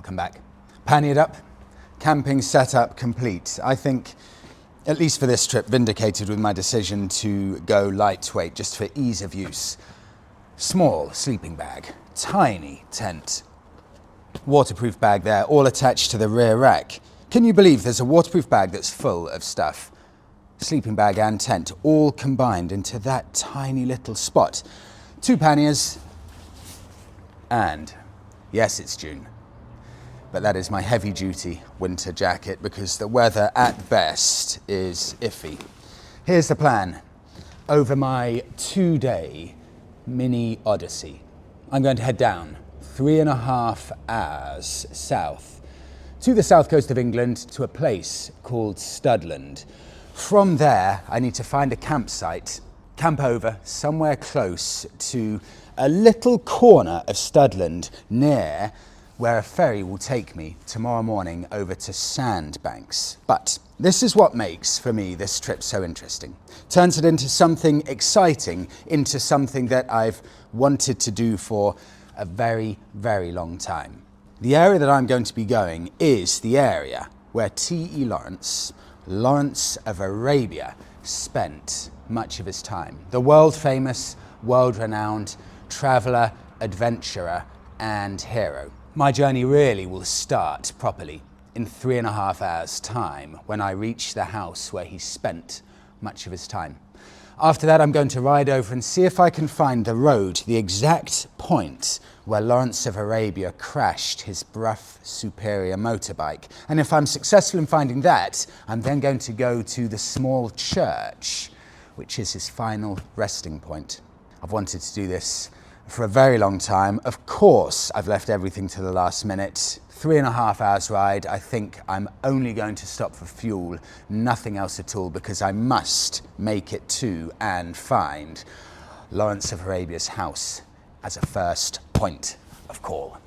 Welcome back. Pannied up, camping setup complete. I think, at least for this trip, vindicated with my decision to go lightweight just for ease of use. Small sleeping bag, tiny tent, waterproof bag there, all attached to the rear rack. Can you believe there's a waterproof bag that's full of stuff? Sleeping bag and tent, all combined into that tiny little spot. 2 panniers, and yes, it's June. But that is my heavy-duty winter jacket because the weather at best is iffy. Here's the plan. Over my 2-day mini odyssey, I'm going to head down 3.5 hours south to the south coast of England to a place called Studland. From there, I need to find a campsite, camp over somewhere close to a little corner of Studland near where a ferry will take me tomorrow morning over to Sandbanks. But this is what makes, for me, this trip so interesting. Turns it into something exciting, into something that I've wanted to do for a very, very long time. The area that I'm going to be going is the area where T.E. Lawrence of Arabia, spent much of his time. The world-famous, world-renowned traveller, adventurer, and hero. My journey really will start properly in 3.5 hours' time when I reach the house where he spent much of his time. After that, I'm going to ride over and see if I can find the road, the exact point where Lawrence of Arabia crashed his Brough Superior motorbike. And if I'm successful in finding that, I'm then going to go to the small church, which is his final resting point. I've wanted to do this for a very long time. Of course, I've left everything to the last minute. 3.5 hours ride. I think I'm only going to stop for fuel, nothing else at all, because I must make it to and find Lawrence of Arabia's house as a first point of call.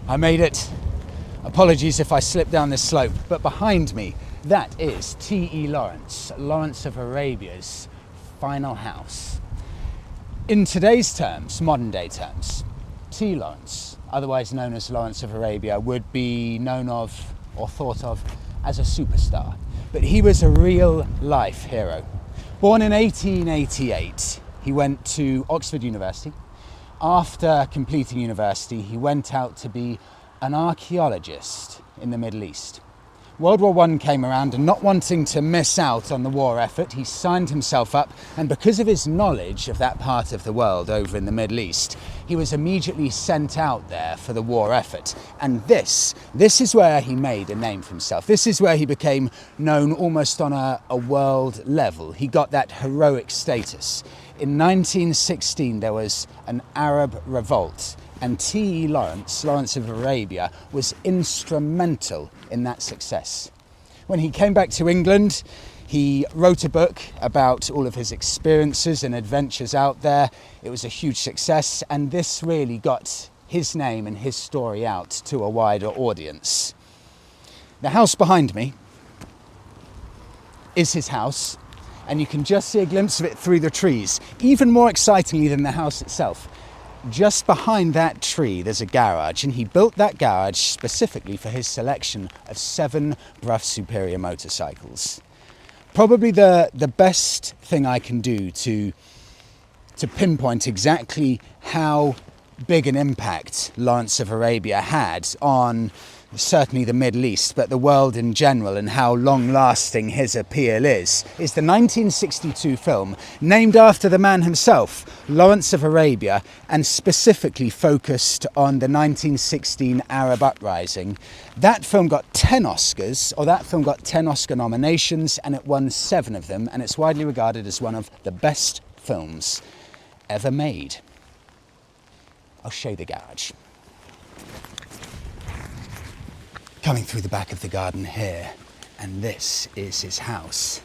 I made it. Apologies if I slip down this slope, but behind me, that is T.E. Lawrence of Arabia's final house. In today's terms, modern day terms, T. Lawrence, otherwise known as Lawrence of Arabia, would be known of or thought of as a superstar. But he was a real life hero. Born in 1888, he went to Oxford University. After completing university, he went out to be an archaeologist in the Middle East. World War I came around, and not wanting to miss out on the war effort, he signed himself up, and because of his knowledge of that part of the world over in the Middle East, he was immediately sent out there for the war effort. And this is where he made a name for himself. This is where he became known almost on a world level. He got that heroic status. In 1916, there was an Arab revolt, and T.E. Lawrence of Arabia, was instrumental in that success. When he came back to England, he wrote a book about all of his experiences and adventures out there. It was a huge success, and this really got his name and his story out to a wider audience. The house behind me is his house, and you can just see a glimpse of it through the trees. Even more excitingly than the house itself, just behind that tree there's a garage, and he built that garage specifically for his selection of 7 Brough Superior motorcycles. Probably the best thing I can do to pinpoint exactly how big an impact Lawrence of Arabia had on certainly the Middle East, but the world in general, and how long-lasting his appeal is the 1962 film named after the man himself, Lawrence of Arabia, and specifically focused on the 1916 Arab uprising. That film got 10 Oscars, or that film got 10 Oscar nominations, and it won 7 of them, and it's widely regarded as one of the best films ever made. I'll show you the garage. Coming through the back of the garden here, and this is his house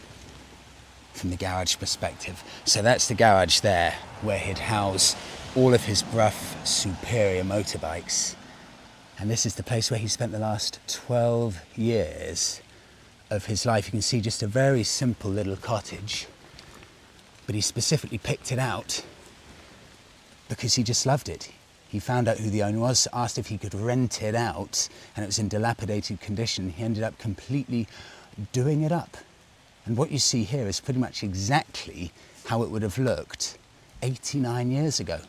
from the garage perspective. So that's the garage there, where he'd house all of his Brough Superior motorbikes. And this is the place where he spent the last 12 years of his life. You can see just a very simple little cottage, but he specifically picked it out because he just loved it. He found out who the owner was, asked if he could rent it out, and it was in dilapidated condition. He ended up completely doing it up. And what you see here is pretty much exactly how it would have looked 89 years ago.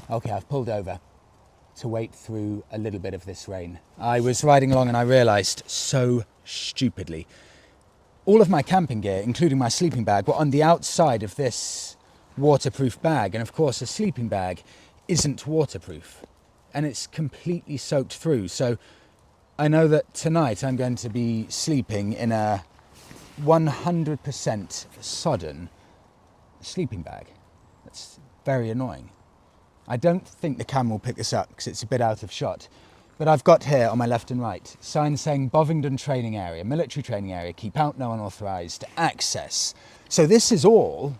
Okay, I've pulled over to wait through a little bit of this rain. I was riding along and I realised so stupidly, all of my camping gear, including my sleeping bag, were on the outside of this waterproof bag. And of course, a sleeping bag isn't waterproof and it's completely soaked through. So I know that tonight I'm going to be sleeping in a 100% sodden sleeping bag. That's very annoying. I don't think the camera will pick this up because it's a bit out of shot. But I've got here on my left and right signs saying Bovington training area, military training area, keep out, no unauthorised access. So this is all,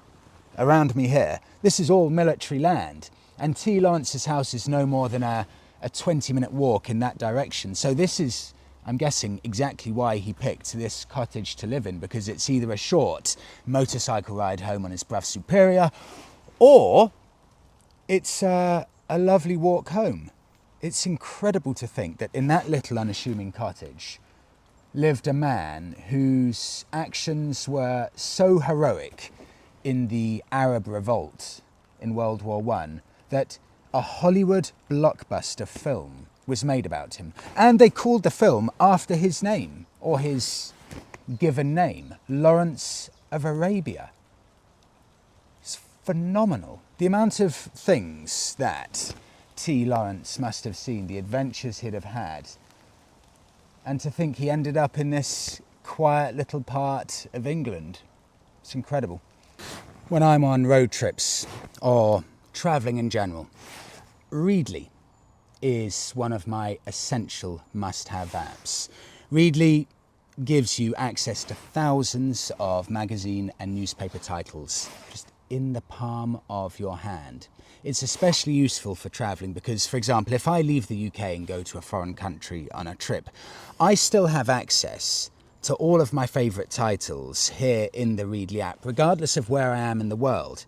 around me here, this is all military land. And T. Lawrence's house is no more than a 20-minute walk in that direction. So this is, I'm guessing, exactly why he picked this cottage to live in, because it's either a short motorcycle ride home on his Brough Superior, or it's a lovely walk home. It's incredible to think that in that little unassuming cottage lived a man whose actions were so heroic in the Arab revolt in World War I that a Hollywood blockbuster film was made about him. And they called the film after his name, or his given name, Lawrence of Arabia. It's phenomenal. The amount of things that T. Lawrence must have seen, the adventures he'd have had, and to think he ended up in this quiet little part of England. It's incredible. When I'm on road trips or travelling in general, Readly is one of my essential must-have apps. Readly gives you access to thousands of magazine and newspaper titles just in the palm of your hand. It's especially useful for travelling because, for example, if I leave the UK and go to a foreign country on a trip, I still have access to all of my favourite titles here in the Readly app, regardless of where I am in the world.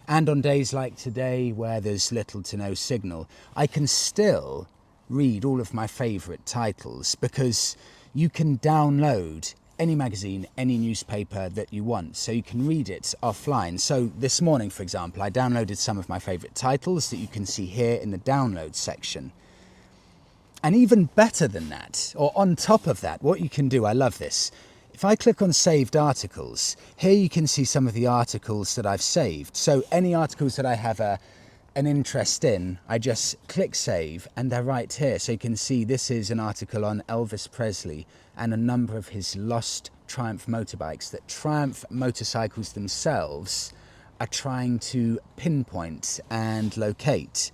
And on days like today, where there's little to no signal, I can still read all of my favourite titles because you can download any magazine, any newspaper that you want, so you can read it offline. So this morning, for example, I downloaded some of my favourite titles that you can see here in the download section. And even better than that, or on top of that, what you can do, I love this. If I click on saved articles, here you can see some of the articles that I've saved. So any articles that I have an interest in, I just click save and they're right here. So you can see this is an article on Elvis Presley and a number of his lost Triumph motorbikes that Triumph motorcycles themselves are trying to pinpoint and locate.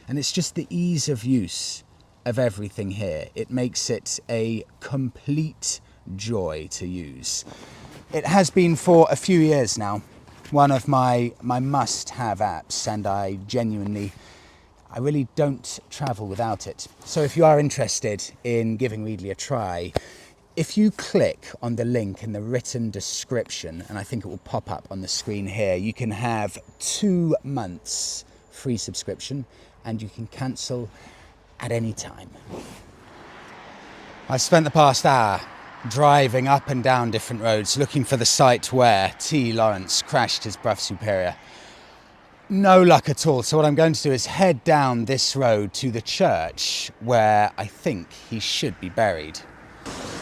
And it's just the ease of use of everything here. It makes it a complete joy to use. It has been for a few years now one of my must-have apps, and I really don't travel without it. So if you are interested in giving Readly a try, if you click on the link in the written description, and I think it will pop up on the screen here, you can have 2 months free subscription and you can cancel at any time. I spent the past hour driving up and down different roads looking for the site where T. Lawrence crashed his Brough Superior. No luck at all. So what I'm going to do is head down this road to the church where I think he should be buried.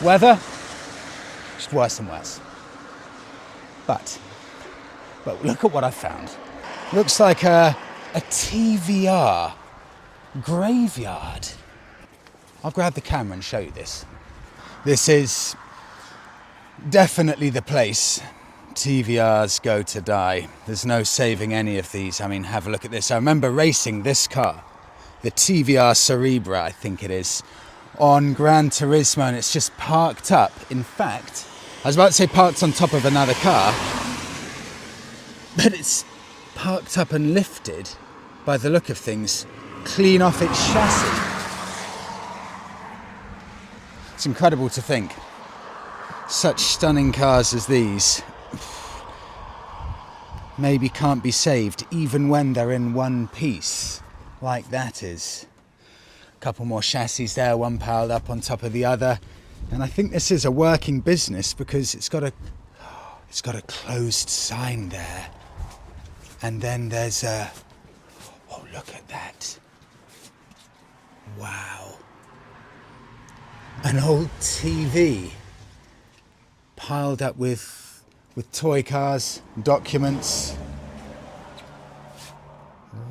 Weather, just worse and worse. But look at what I found. Looks like a TVR graveyard. I'll grab the camera and show you this. This is definitely the place TVRs go to die. There's no saving any of these. I mean, have a look at this. I remember racing this car, the TVR Cerebra, I think it is, on Gran Turismo, and it's just parked up. In fact, I was about to say parked on top of another car, but it's parked up and lifted, by the look of things, clean off its chassis. It's incredible to think such stunning cars as these maybe can't be saved even when they're in one piece like that is. A couple more chassis there, one piled up on top of the other, and I think this is a working business because it's got a closed sign there, and then there's oh, look at that. Wow. An old TV piled up with toy cars, documents.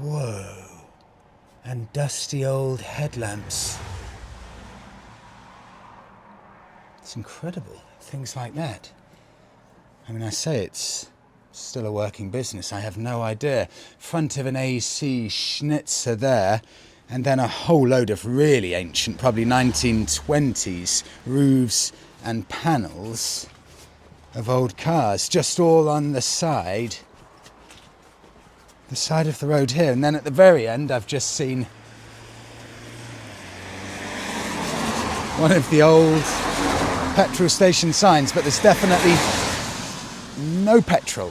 Whoa. And dusty old headlamps. It's incredible, things like that. I mean, I say it's still a working business. I have no idea. Front of an AC Schnitzer there. And then a whole load of really ancient, probably 1920s roofs and panels of old cars, just all on the side of the road here. And then at the very end, I've just seen one of the old petrol station signs, but there's definitely no petrol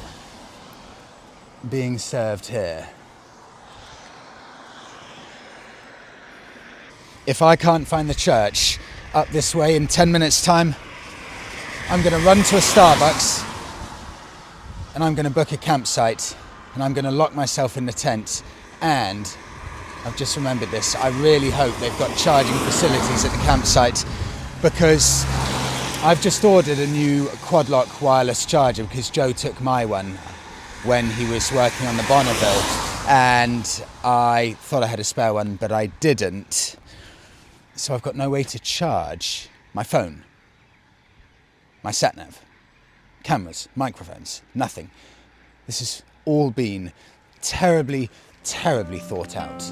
being served here. If I can't find the church up this way in 10 minutes' time, I'm going to run to a Starbucks and I'm going to book a campsite and I'm going to lock myself in the tent. And I've just remembered this, I really hope they've got charging facilities at the campsite, because I've just ordered a new quad lock wireless charger because Joe took my one when he was working on the Bonneville, and I thought I had a spare one, but I didn't. So I've got no way to charge my phone, my sat-nav, cameras, microphones, nothing. This has all been terribly, terribly thought out.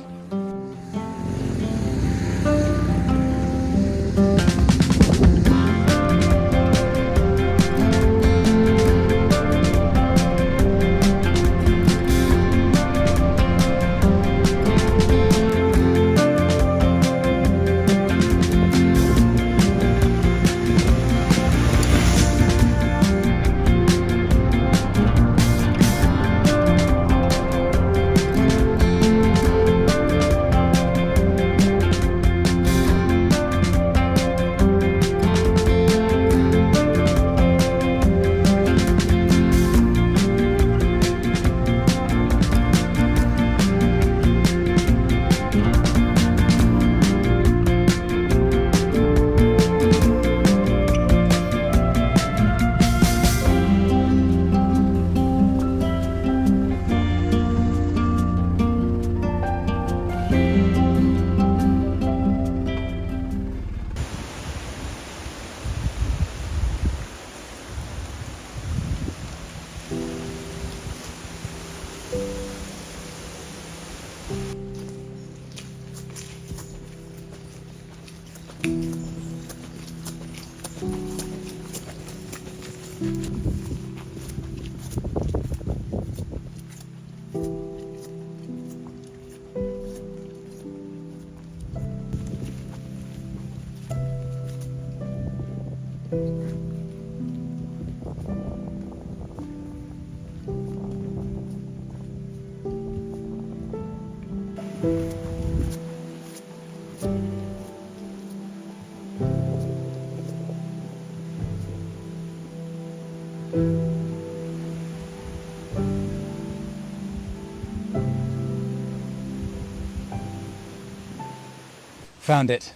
Found it.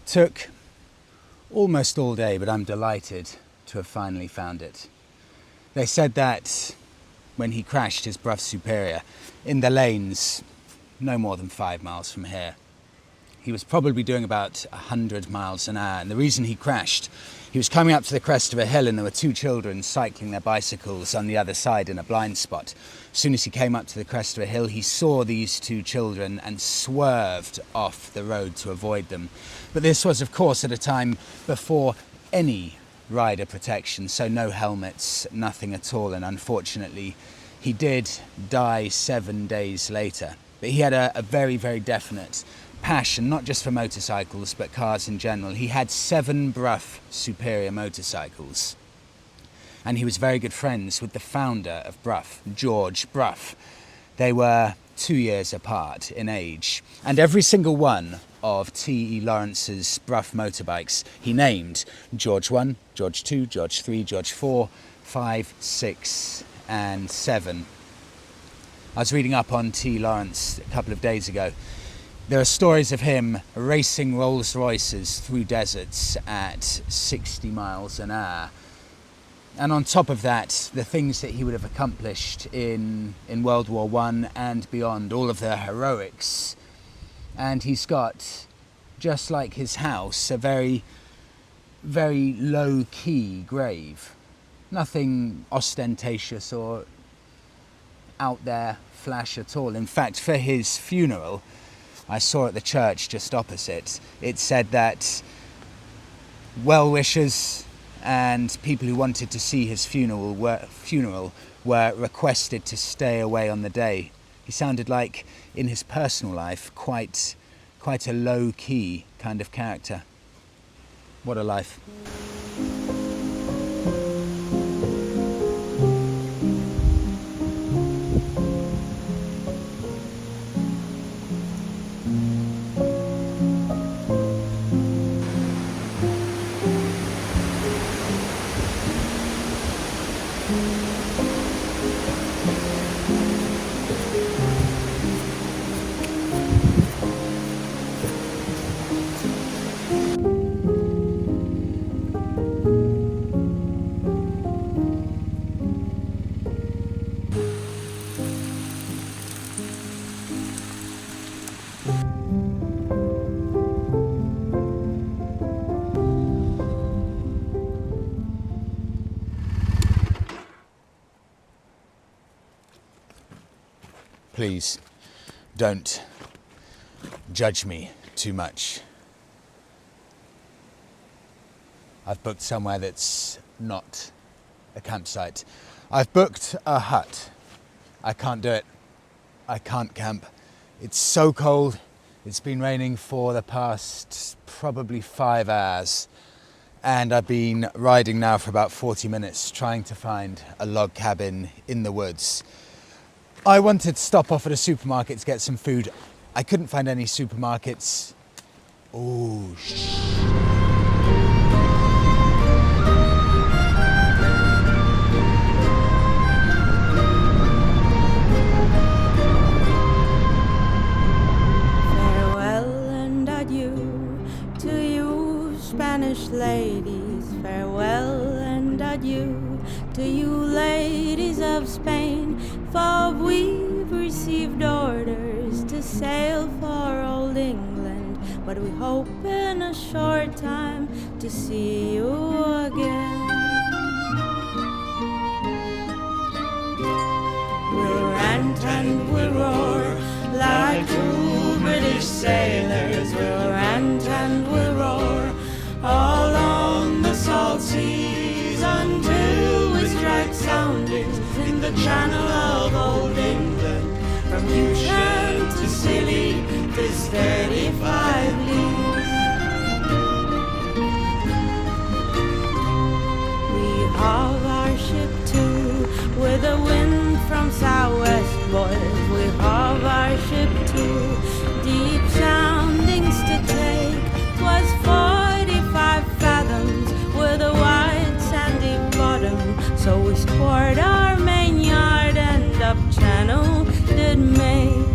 Took almost all day, but I'm delighted to have finally found it. They said that when he crashed his Bruff Superior in the lanes no more than 5 miles from here, he was probably doing about 100 miles an hour. And the reason he crashed, he was coming up to the crest of a hill and there were two children cycling their bicycles on the other side in a blind spot. As soon as he came up to the crest of a hill, he saw these two children and swerved off the road to avoid them. But this was, of course, at a time before any rider protection, so no helmets, nothing at all. And unfortunately, he did die 7 days later. But he had a very, very definite passion, not just for motorcycles, but cars in general. He had 7 Bruff Superior motorcycles. And he was very good friends with the founder of Bruff, George Bruff. They were 2 years apart in age. And every single one of T.E. Lawrence's Bruff motorbikes, he named George 1, George 2, George 3, George 4, 5, 6, and 7. I was reading up on T. Lawrence a couple of days ago. There are stories of him racing Rolls Royces through deserts at 60 miles an hour. And on top of that, the things that he would have accomplished in World War I and beyond, all of the heroics. And he's got, just like his house, a very, very low-key grave. Nothing ostentatious or out there flash at all. In fact, for his funeral, I saw at the church just opposite, it said that well-wishers and people who wanted to see his funeral were requested to stay away on the day. He sounded like, in his personal life, quite a low-key kind of character. What a life. Please don't judge me too much. I've booked somewhere that's not a campsite. I've booked a hut. I can't do it. I can't camp. It's so cold. It's been raining for the past probably 5 hours. And I've been riding now for about 40 minutes trying to find a log cabin in the woods. I wanted to stop off at a supermarket to get some food. I couldn't find any supermarkets. Oh, Farewell and adieu to you, Spanish ladies. Farewell and adieu to you, ladies of Spain. For we've received orders to sail for old England, but we hope in a short time to see you again. We'll rent and we'll roar like true British sailors. We'll rant and we'll roar all along the salt seas until we strike soundings in the channel of old England. From Newsham to Scilly, 'tis 35 leagues. We haul our ship to with a wind from southwest, boys. We haul our ship to deep soundings to take. 'Twas 45 fathoms with a wide sandy bottom, so we scored our main yard and up channel did make.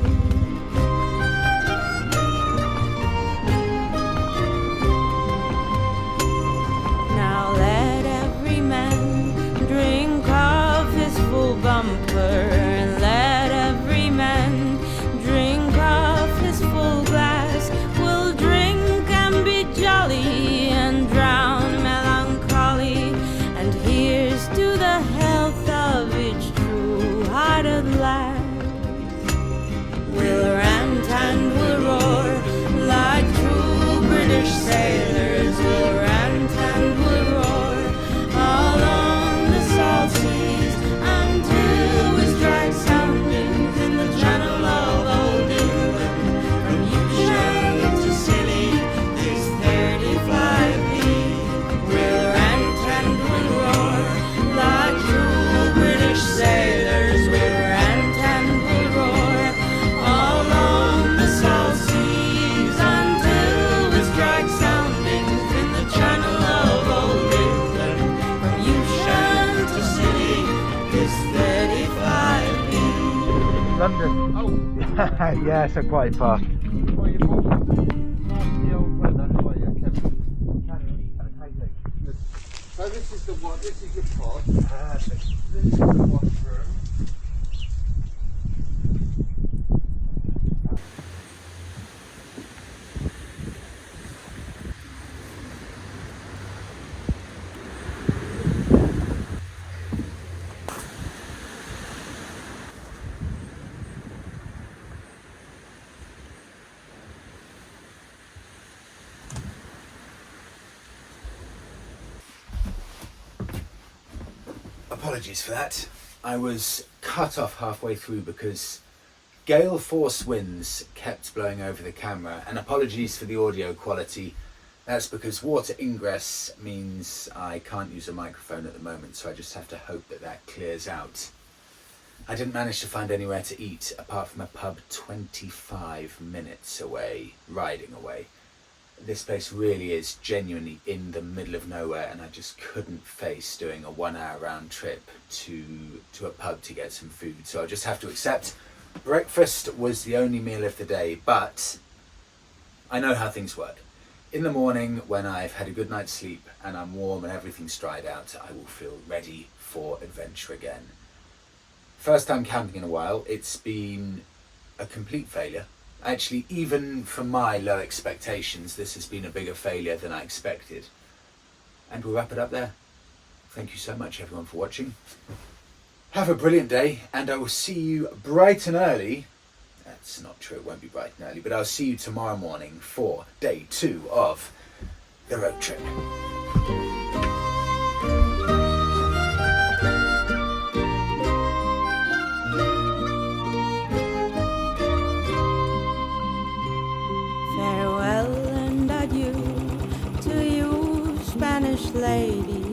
Now let every man drink off his full bumper, and let every man drink off his full glass. We'll drink and be jolly and drown melancholy, and here's to the health of each true-hearted lad. We'll rant and we'll roar like true British sailors. We'll rant and we'll roar all on the salt seas until we strike soundings in the channel of old England. From Newsham to Scilly, these 35 leagues. We'll rant and we'll roar like true British sailors. We'll rant and we'll roar all along the salt seas until we strike soundings in the channel of old England. From Newsham to Scilly, this 35 leagues. London. Oh, Yeah, so quite far. well, you're walking past the old weather. How are you, Kevin? Good. So this is the one. This is your pod. Perfect. This is the washroom. Apologies for that. I was cut off halfway through because gale force winds kept blowing over the camera, and apologies for the audio quality. That's because water ingress means I can't use a microphone at the moment, so I just have to hope that that clears out. I didn't manage to find anywhere to eat apart from a pub 25 minutes away, riding away. This place really is genuinely in the middle of nowhere, and I just couldn't face doing a 1 hour round trip to a pub to get some food, so I'll just have to accept. Breakfast was the only meal of the day, but I know how things work. In the morning, when I've had a good night's sleep and I'm warm and everything's dried out, I will feel ready for adventure again. First time camping in a while, it's been a complete failure. Actually, even for my low expectations, this has been a bigger failure than I expected. And we'll wrap it up there. Thank you so much, everyone, for watching. Have a brilliant day, and I will see you bright and early. That's not true, it won't be bright and early, but I'll see you tomorrow morning for day 2 of the road trip. Farewell and adieu to you, Spanish ladies.